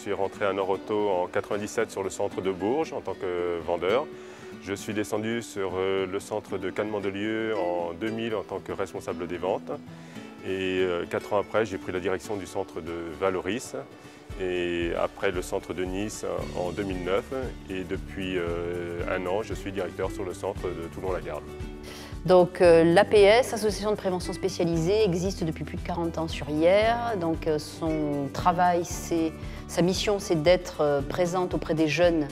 suis rentré à Nord-Auto en 97 sur le centre de Bourges en tant que vendeur. Je suis descendu sur le centre de Cannes-Mandelieu en 2000 en tant que responsable des ventes. Et 4 ans après, j'ai pris la direction du centre de Valoris et après le centre de Nice en 2009. Et depuis 1 an, je suis directeur sur le centre de Toulon-la-Garde. Donc l'APS, Association de prévention spécialisée, existe depuis plus de 40 ans sur Yerres. Donc son travail, sa mission, c'est d'être présente auprès des jeunes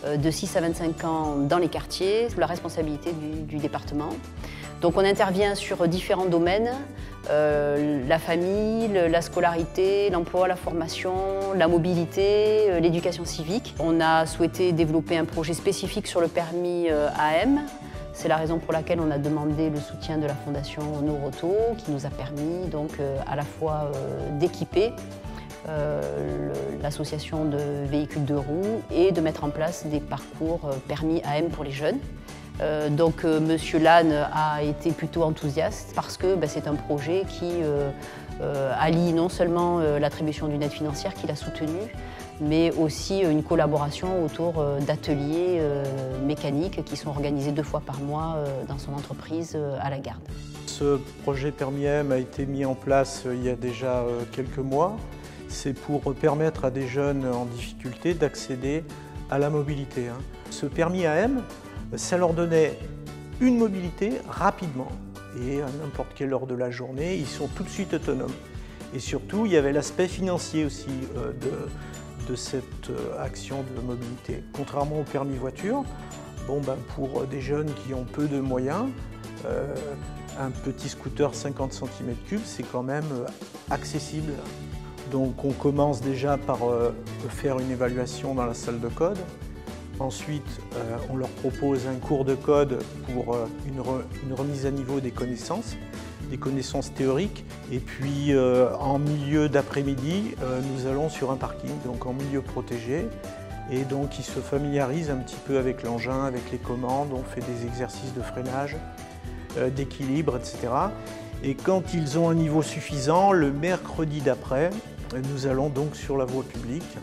de 6 à 25 ans dans les quartiers, sous la responsabilité du département. Donc on intervient sur différents domaines, la famille, la scolarité, l'emploi, la formation, la mobilité, l'éducation civique. On a souhaité développer un projet spécifique sur le permis AM. C'est la raison pour laquelle on a demandé le soutien de la Fondation Nord-Auto, qui nous a permis donc à la fois d'équiper l'association de véhicules de roues et de mettre en place des parcours permis AM pour les jeunes. Donc Monsieur Lannes a été plutôt enthousiaste parce que c'est un projet qui allie non seulement l'attribution d'une aide financière qu'il a soutenue, mais aussi une collaboration autour d'ateliers mécaniques qui sont organisés 2 fois par mois dans son entreprise à la Garde. Ce projet Permis AM a été mis en place il y a déjà quelques mois. C'est pour permettre à des jeunes en difficulté d'accéder à la mobilité. Ce permis AM, ça leur donnait une mobilité rapidement et à n'importe quelle heure de la journée, ils sont tout de suite autonomes. Et surtout, il y avait l'aspect financier aussi de cette action de mobilité. Contrairement au permis voiture, pour des jeunes qui ont peu de moyens, un petit scooter 50 cm3, c'est quand même accessible. Donc on commence déjà par faire une évaluation dans la salle de code. Ensuite, on leur propose un cours de code pour une remise à niveau des connaissances théoriques. Et puis en milieu d'après-midi, nous allons sur un parking, donc en milieu protégé. Et donc ils se familiarisent un petit peu avec l'engin, avec les commandes, on fait des exercices de freinage, d'équilibre, etc. Et quand ils ont un niveau suffisant, le mercredi d'après, nous allons donc sur la voie publique.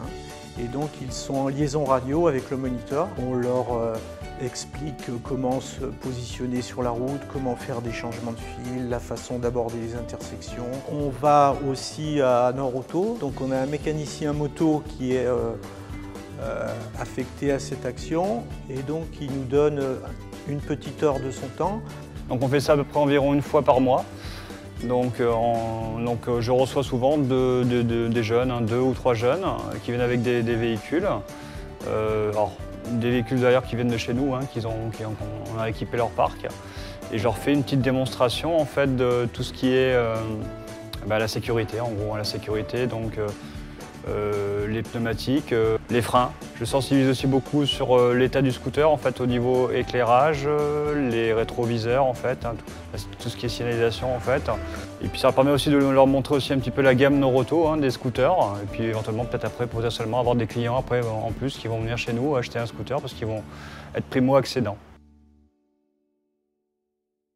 Et donc ils sont en liaison radio avec le moniteur. On leur explique comment se positionner sur la route, comment faire des changements de fil, la façon d'aborder les intersections. On va aussi à Nord-Auto, donc on a un mécanicien moto qui est affecté à cette action et donc il nous donne une petite heure de son temps. Donc on fait ça à peu près environ 1 fois par mois. Donc je reçois souvent des jeunes, 2 ou 3 jeunes qui viennent avec des véhicules. Alors, des véhicules d'ailleurs qui viennent de chez nous, on a équipé leur parc. Et je leur fais une petite démonstration en fait de tout ce qui est la sécurité, en gros, la sécurité. Donc les pneumatiques, les freins. Je sensibilise aussi beaucoup sur l'état du scooter en fait, au niveau éclairage, les rétroviseurs en fait, tout ce qui est signalisation en fait. Et puis ça permet aussi de leur montrer aussi un petit peu la gamme Nord-Auto des scooters. Et puis éventuellement peut-être après potentiellement avoir des clients après en plus qui vont venir chez nous acheter un scooter parce qu'ils vont être primo-accédants.